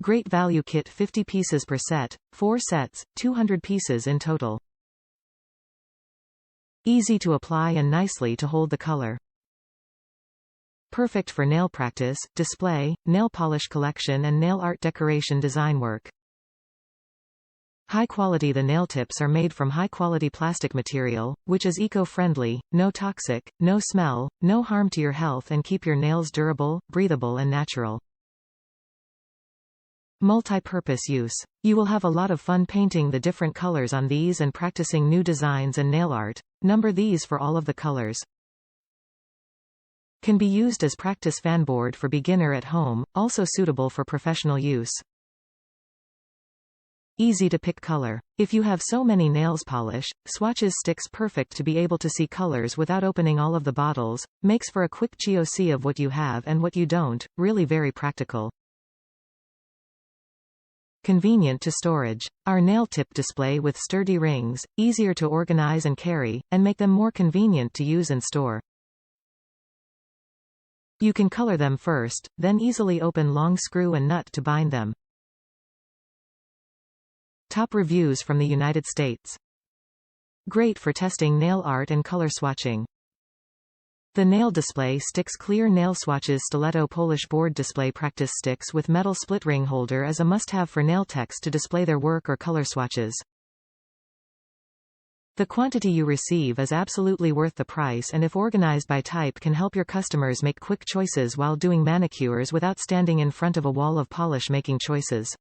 Great value kit, 50 pieces per set, 4 sets, 200 pieces in total. Easy to apply and nicely to hold the color. Perfect for nail practice, display, nail polish collection and nail art decoration design work. High quality. The nail tips are made from high quality plastic material, which is eco-friendly, no toxic, no smell, no harm to your health and keep your nails durable, breathable and natural. Multi-purpose use. You will have a lot of fun painting the different colors on these and practicing new designs and nail art. Number these for all of the colors. Can be used as practice fan board for beginner at home, also suitable for professional use. Easy to pick color. If you have so many nails polish, Swatches sticks perfect to be able to see colors without opening all of the bottles, makes for a quick chioce of what you have and what you don't, really very practical. Convenient to storage. Our nail tip display with sturdy rings, easier to organize and carry, and make them more convenient to use and store. You can color them first, then easily open long screw and nut to bind them. Top reviews from the United States. Great for testing nail art and color swatching. The nail display sticks. Clear nail Swatches Stiletto Polish board display practice sticks with metal split ring holder is a must-have for nail techs to display their work or color swatches. The quantity you receive is absolutely worth the price and if organized by type can help your customers make quick choices while doing manicures without standing in front of a wall of polish making choices.